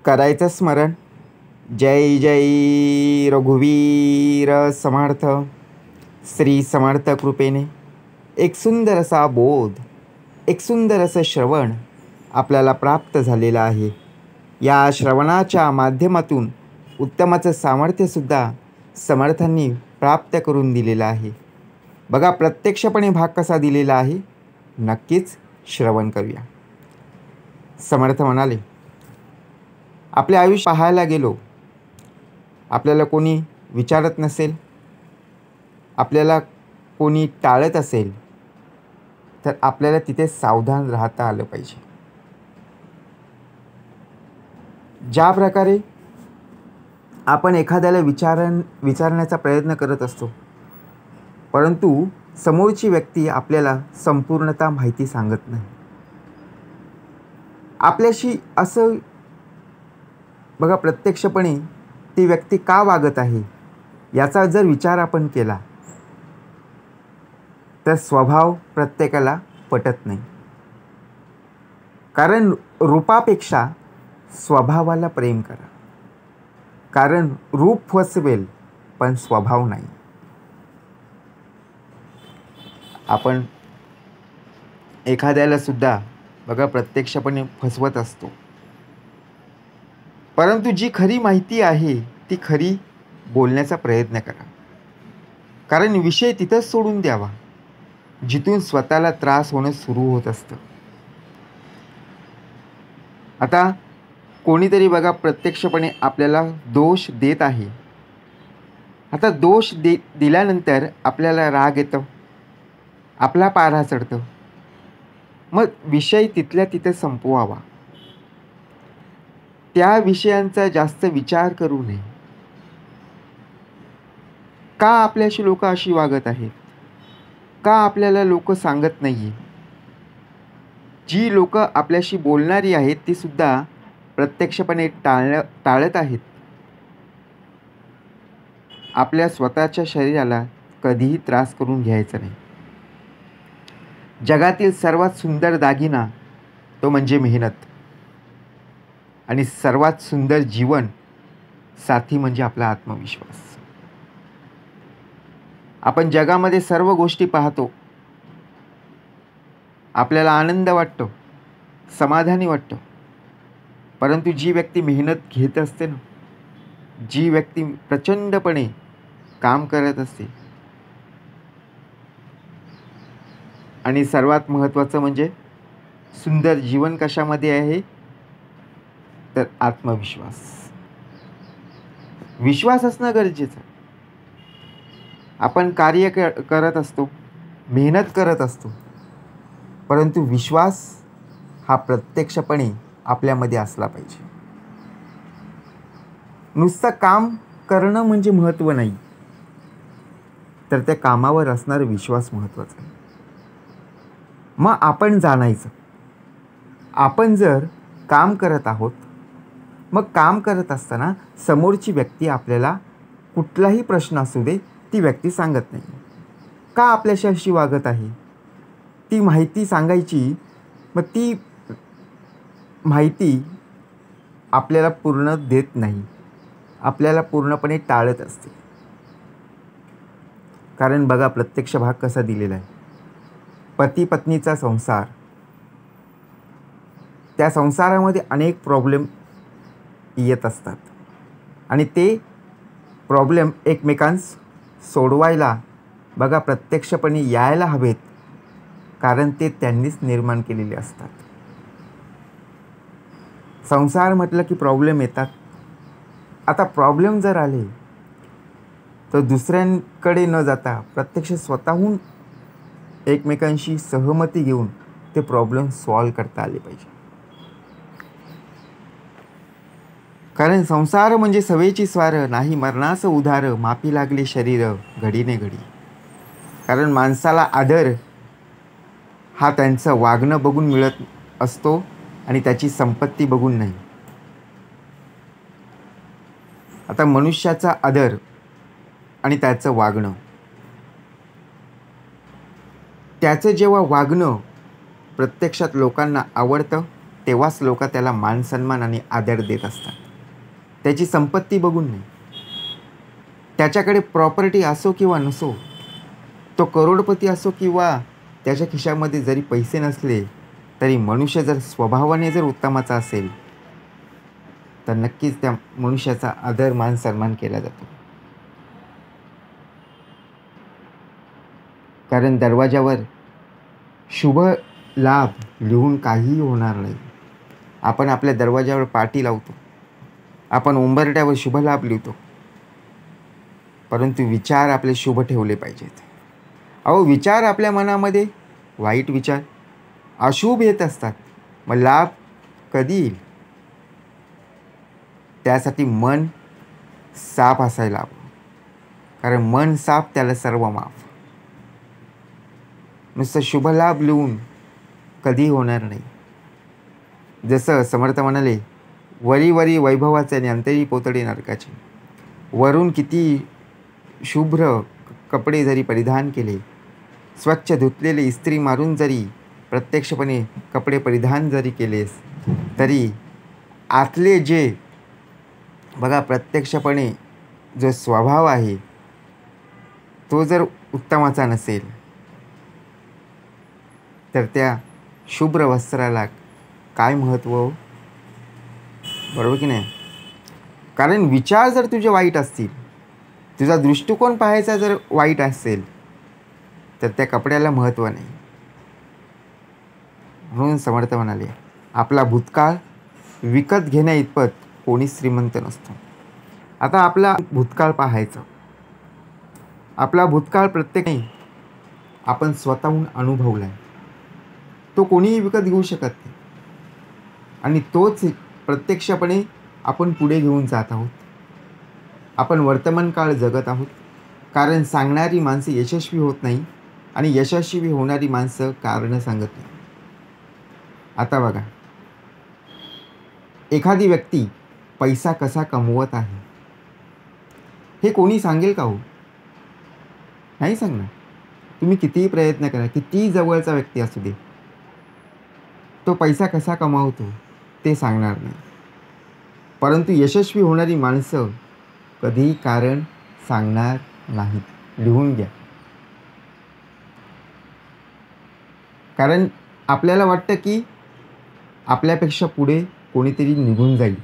करायचं स्मरण. जय जय रघुवीर समर्थ. श्री समर्थ कृपेने एक सुंदर असा बोध, एक सुंदर असं श्रवण आपल्याला प्राप्त झालेलं आहे. या श्रवणाच्या माध्यमातून उत्तमाचं सामर्थ्यसुद्धा समर्थांनी प्राप्त करून दिलेलं आहे. बघा, प्रत्यक्षपणे भाग कसा दिलेला आहे, नक्कीच श्रवण करूया. समर्थ म्हणाले, आपले आयुष्य पाहायला गेलो, आपल्याला कोणी विचारत नसेल, आपल्याला कोणी टाळत असेल, तर आपल्याला तिथे सावधान राहता आलं पाहिजे. ज्या प्रकारे आपण एखाद्याला विचारण्याचा प्रयत्न करत असतो, परंतु समोरची व्यक्ती आपल्याला संपूर्णतः माहिती सांगत नाही. आपल्याशी असं बघा, प्रत्यक्षपणे ती व्यक्ती का वागत आहे याचा जर विचार आपण केला तर स्वभाव प्रत्येकाला पटत नाही. कारण रूपापेक्षा स्वभावाला प्रेम करा. कारण रूप फसवेल पण स्वभाव नाही. आपण एखाद्याला सुद्धा बघा प्रत्यक्षपणे फसवत असतो, परंतु जी खरी माहिती आहे ती खरी बोलण्याचा प्रयत्न करा. कारण विषय तिथंच सोडून द्यावा जिथून स्वतःला त्रास होणं सुरू होत असतं. आता कोणीतरी बघा प्रत्यक्षपणे आपल्याला दोष देत आहे. आता दोष दिल्यानंतर आपल्याला राग येतो, आपला पारा चढतं. मग विषय तिथल्या तिथे संपवावा. त्या विषयांचा जास्त विचार करू नये. का आपल्याशी लोक अशी वागत आहेत, का आपल्याला लोक सांगत नाही. जी लोक आपल्याशी बोलणारी आहेत ती सुद्धा प्रत्यक्षपणे टाळत आहेत. आपल्या स्वतःच्या शरीराला कधीही त्रास करून घ्यायचा नाही. जगातील सर्वात सुंदर दागिना तो म्हणजे मेहनत, आणि सर्वात सुंदर जीवन साथी म्हणजे आपला आत्मविश्वास. आपण जगामध्ये सर्व गोष्टी पाहतो, आपल्याला आनंद वाटतो, समाधानी वाटतो, परंतु जी व्यक्ती मेहनत घेत असते ना, जी व्यक्ती प्रचंडपणे काम करत असते, आणि सर्वात महत्त्वाचं म्हणजे सुंदर जीवन कशामध्ये आहे तर आत्मविश्वास. विश्वास असणं गरजेचं. आपण कार्य करत असतो, मेहनत करत असतो, परंतु विश्वास हा प्रत्यक्षपणे आपल्यामध्ये असला पाहिजे. नुसतं काम करणं म्हणजे महत्त्व नाही, तर त्या कामावर असणारा विश्वास महत्त्वाचा आहे. मग आपण जाणायचं, आपण जर काम करत आहोत, मग काम करत असताना समोरची व्यक्ती आपल्याला कुठलाही प्रश्न असू दे ती व्यक्ती सांगत नाही. का आपल्याशी अशी वागत आहे ती माहिती सांगायची. मग ती माहिती आपल्याला पूर्ण देत नाही, आपल्याला पूर्णपणे टाळत असते. कारण बघा प्रत्यक्ष भाग कसा दिलेला आहे. पती पत्नीचा संसार, त्या संसारामध्ये अनेक प्रॉब्लेम येत असतात, आणि ते प्रॉब्लेम एकमेकांस सोडवायला बघा प्रत्यक्षपणे यायला हवेत, कारण ते त्यांनीच निर्माण केलेले असतात. संसार म्हटलं की प्रॉब्लेम येतात. आता प्रॉब्लेम जर आले तर दुसऱ्यांकडे न जाता प्रत्यक्ष स्वतःहून एकमेकांशी सहमती घेऊन ते प्रॉब्लेम सॉल्व करता आले पाहिजे. कारण संसार म्हणजे सवेची स्वार, नाही मरणास उधार, मापी लागले शरीर घडीने घडी. कारण माणसाला आदर हा त्यांचं वागणं बघून मिळत असतो, आणि त्याची संपत्ती बघून नाही. आता मनुष्याचा आदर आणि त्याचं वागणं, त्याचं जेव्हा वागणं प्रत्यक्षात लोकांना आवडतं, तेव्हाच लोक त्याला मान सन्मान आणि आदर देत असतात. त्याची संपत्ती बघून नाही. त्याच्याकडे प्रॉपर्टी असो किंवा नसो, तो करोडपती असो किंवा त्याच्या खिशामध्ये जरी पैसे नसले, तरी मनुष्य जर स्वभावाने जर उत्तमाचा असेल तर नक्कीच त्या मनुष्याचा आदर मान सन्मान केला जातो. कारण दरवाजावर शुभ लाभ लिहून काहीही होणार नाही. आपण आपल्या दरवाजावर पाटी लावतो, आपण उंबरठ्यावर शुभ लाभ लिहितो, परंतु विचार आपले शुभ ठेवले पाहिजेत. अहो, विचार आपल्या मनामध्ये वाईट विचार अशुभ येत असतात, मग लाभ कधी येईल? त्यासाठी मन साफ असायला हवं. कारण मन साफ त्याला सर्व माफ. नुसतं शुभ लाभ लिहून कधी होणार नाही. जसं समर्थ म्हणाले, वरी वरी वैभवाचे आणि अंतरी पोतडे नरकाचे. वरून किती शुभ्र कपडे जरी परिधान केले, स्वच्छ धुतलेले इस्त्री मारून जरी प्रत्यक्षपणे कपडे परिधान जरी केलेस, तरी आतले जे बघा प्रत्यक्षपणे जो स्वभाव आहे तो जर उत्तमाचा नसेल, तर त्या शुभ्र वस्त्राला काय महत्त्व? बरोबर की नाही? कारण विचार जर तुझे वाईट असतील, तुझा दृष्टिकोन पाहायचा जर वाईट असेल, तर त्या कपड्याला महत्त्व नाही. म्हणून समर्थ म्हणाले, आपला भूतकाळ विकत घेण्या इतपत कोणी श्रीमंत नसतो. आता आपला भूतकाळ पाहायचा. आपला भूतकाळ प्रत्येकाने आपण स्वतःहून अनुभवला आहे. तो कोणीही विकत घेऊ शकत नाही. आणि तोच प्रत्यक्षपणे आपण पुढे घेऊन जात आहोत. आपण वर्तमान काळ जगत आहोत. कारण सांगणारी माणसं यशस्वी होत नाही आणि यशस्वी होणारी माणसं कारणं सांगत नाही. आता बघा, एखादी व्यक्ती पैसा कसा कमवत आहे हे कोणी सांगेल का हो? नाही सांगणार. तुम्ही कितीही प्रयत्न करा, कितीही जवळचा व्यक्ती असू दे, तो पैसा कसा कमावतो ते सांगणार नाही. परंतु यशस्वी होणारी माणसं कधीही कारण सांगणार नाहीत. लिहून घ्या. कारण आपल्याला वाटतं की आपल्यापेक्षा पुढे कोणीतरी निघून जाईल.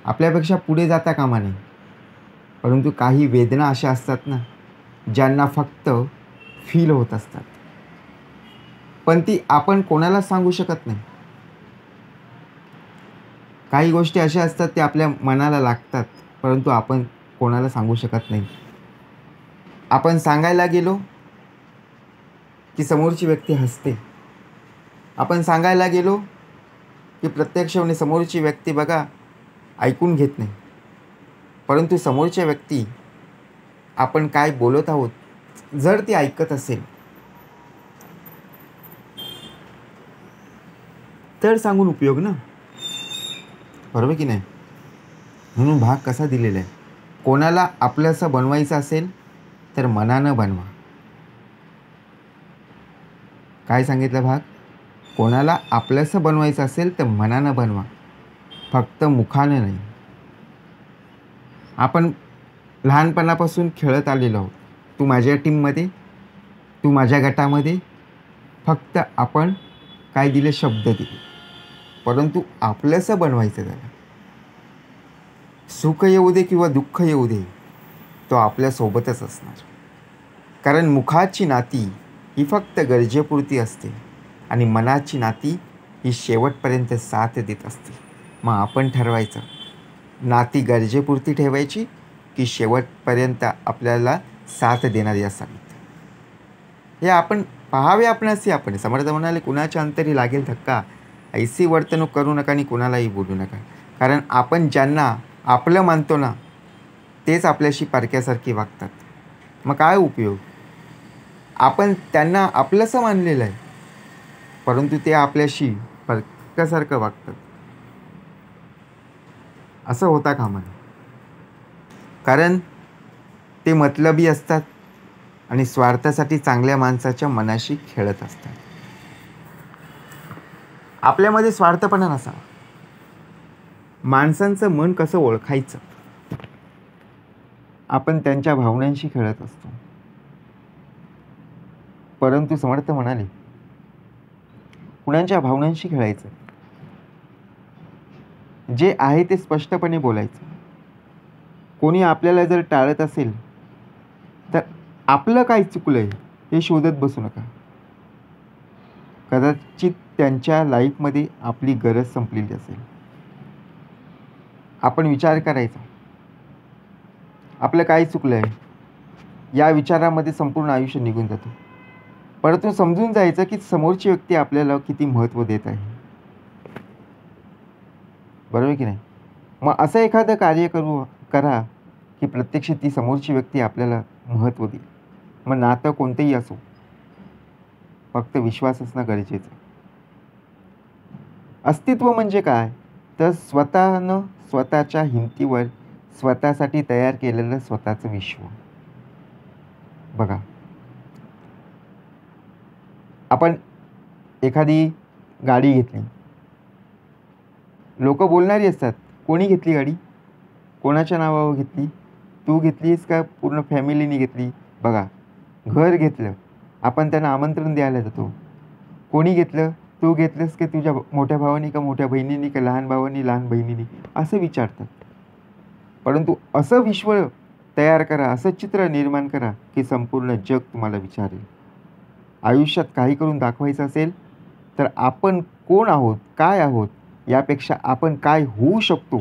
आपल्यापेक्षा पुढे जाता कामा नये. परंतु काही वेदना अशा असतात ना, ज्यांना फक्त फील होत असतात, पण ती आपण कोणाला सांगू शकत नाही. काही गोष्टी अशा असतात त्या आपल्या मनाला लागतात, परंतु आपण कोणाला सांगू शकत नाही. आपण सांगायला गेलो की समोरची व्यक्ती हसते. आपण सांगायला गेलो की प्रत्यक्षपणे समोरची व्यक्ती बघा ऐकून घेत नाही. परंतु समोरच्या व्यक्ती आपण काय बोलत आहोत जर ती ऐकत असेल तर सांगून उपयोग ना. बरोबर की नाही? म्हणून भाग कसा दिलेला आहे, कोणाला आपलंसं बनवायचं असेल तर मनानं बनवा. काय सांगितलं भाग? कोणाला आपलंसं बनवायचं असेल तर मनानं बनवा, फक्त मुखानं नाही. आपण लहानपणापासून खेळत आलेलो आहोत. तू माझ्या टीममध्ये, तू माझ्या गटामध्ये. फक्त आपण काय दिले? शब्द दिले. परंतु आपलंसं बनवायचं त्याला. सुख येऊ दे किंवा दुःख येऊ दे, तो आपल्यासोबतच असणार. कारण मुखाची नाती ही फक्त गरजेपुरती असते आणि मनाची नाती ही शेवटपर्यंत साथ देत असते. मग आपण ठरवायचं, नाती गरजेपुरती ठेवायची की शेवटपर्यंत आपल्याला साथ देणारी असावीत. हे आपण पाहावे. आपणास आपण समर्थ म्हणाले, कुणाच्या अंतरी लागेल धक्का, ऐसी वर्तणूक करू नका आणि कुणालाही बोलू नका. कारण आपण ज्यांना आपलं मानतो ना, तेच आपल्याशी परक्यासारखी वागतात. मग काय उपयोग? आपण त्यांना आपलंसं मानलेलं आहे, परंतु ते आपल्याशी परक्यासारखं वागतात. असं होता कामा नये. कारण ते मतलबी असतात आणि स्वार्थासाठी चांगल्या माणसाच्या मनाशी खेळत असतात. आपल्यामध्ये स्वार्थपणा नसावा. माणसांचं मन कसं ओळखायचं, आपण त्यांच्या भावनांशी खेळत असतो. परंतु समर्थ म्हणाले, कुणाच्या भावनांशी खेळायचं, जे आहे ते स्पष्टपणे बोलायचं. कोणी आपल्याला जर टाळत असेल तर आपलं काय चुकलंय हे शोधत बसू नका. कदाचित त्यांच्या लाईफमध्ये आपली गरज संपलेली असेल. आपण विचार करायचा, आपलं काय चुकलंय, या विचारामध्ये संपूर्ण आयुष्य निघून जातं. परंतु समजून जायचं की समोरची व्यक्ती आपल्याला किती महत्त्व देत आहे. बरोबर की नाही? मग असं एखादं कार्य करा की प्रत्यक्ष ती समोरची व्यक्ती आपल्याला महत्त्व देईल. मग नातं कोणतेही असो, फक्त विश्वास असणं गरजेचं. अस्तित्व म्हणजे काय, तर स्वतःनं स्वतःच्या हिमतीवर स्वतःसाठी तयार केलेलं स्वतःचं विश्व. बघा, आपण एखादी गाडी घेतली, लोक बोलणारी असतात, कोणी घेतली गाडी, कोणाच्या नावावर घेतली, तू घेतलीस का पूर्ण फॅमिलीने घेतली. बघा, घर घेतलं, आपण त्यांना आमंत्रण द्यायला जातो, कोणी घेतलं, तू घेतलंस की तुझ्या मोठ्या भावानी का मोठ्या बहिणीने का लहान भावानी लहान बहिणीने, असं विचारतात. परंतु असं विश्व तयार करा, असं चित्र निर्माण करा की संपूर्ण जग तुम्हाला विचारेल. आयुष्यात काही करून दाखवायचं असेल तर आपण कोण आहोत, काय आहोत, यापेक्षा आपण काय होऊ शकतो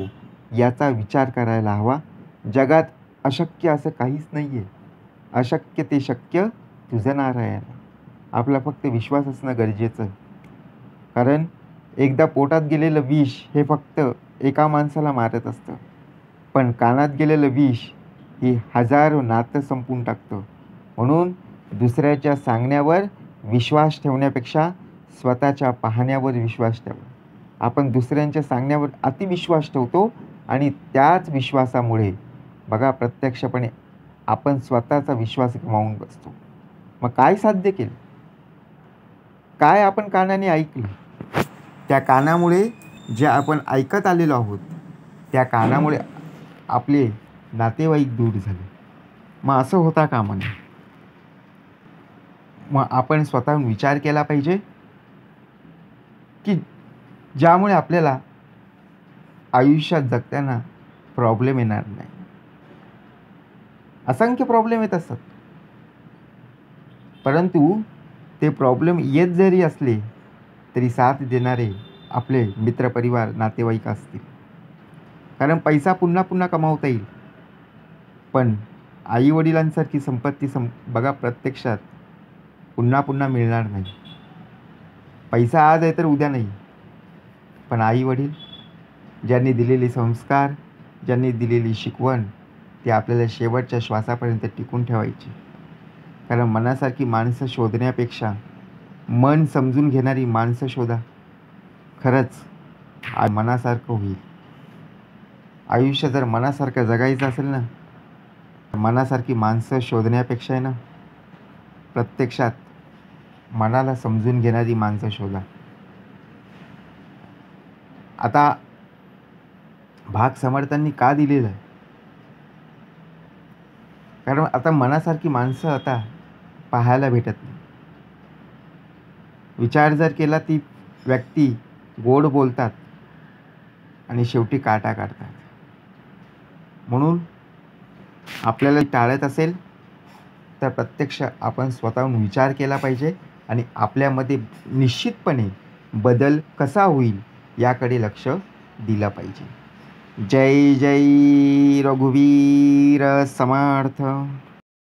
याचा विचार करायला हवा. जगात अशक्य असं काहीच नाही आहे. अशक्य ते शक्य तुझं नारायण. आपला फक्त विश्वास असणं गरजेचं आहे. कारण एकदा पोटात गेलेलं विष हे फक्त एका माणसाला मारत असतं, पण कानात गेलेलं विष ही हजारो नातं संपून टाकतं. म्हणून दुसऱ्याच्या सांगण्यावर विश्वास ठेवण्यापेक्षा स्वतःच्या पाहण्यावर विश्वास ठेवा. आपण दुसऱ्यांच्या सांगण्यावर अतिविश्वास ठेवतो आणि त्याच विश्वासामुळे बघा प्रत्यक्षपणे आपण स्वतःचा विश्वास गमावून बसतो. मग काय साध्य केलं, काय आपण कानाने ऐकलं, त्या कानामुळे जे आपण ऐकत आलेलो आहोत त्या कानामुळे आपले नातेवाईक दूर झाले. मग असं होता कामा नये. मग आपण स्वतःहून विचार केला पाहिजे की ज्यामुळे आपल्याला आयुष्यात जगताना प्रॉब्लेम येणार नाही. असंख्य प्रॉब्लेम येत असतात, परंतु ते प्रॉब्लेम येत जरी असले तरी साथ देणारे आपले मित्रपरिवार नातेवाईक असतील. कारण पैसा पुन्हा पुन्हा कमावता येईल, पण आईवडिलांसारखी संपत्ती बघा प्रत्यक्षात पुन्हा पुन्हा मिळणार नाही. पैसा आज आहे तर उद्या नाही, पण आईवडील ज्यांनी दिलेले संस्कार, ज्यांनी दिलेली शिकवण ती आपल्याला शेवटच्या श्वासापर्यंत टिकून ठेवायची. कारण मनासारखी माणसं शोधण्यापेक्षा मन समजून घेणारी माणसं शोधा. खरंच मनासारखं होईल. आयुष्य जर मनासारखं जगायचं असेल ना, मनासारखी माणसं शोधण्यापेक्षा आहे ना, प्रत्यक्षात मनाला समजून घेणारी माणसं शोधा. आता भाग समर्थांनी का दिलेलं आहे, कारण आता मनासारखी माणसं आता पाहायला भेटत नाही. विचार जर केला ती व्यक्ती गोड बोलतात आणि शेवटी काटा काढतात. म्हणून आपल्याला टाळत असेल तर प्रत्यक्ष आपण स्वतःहून विचार केला पाहिजे आणि आपल्यामध्ये निश्चितपणे बदल कसा होईल याकडे लक्ष दिलं पाहिजे. जय जय रघुवीर समर्थ.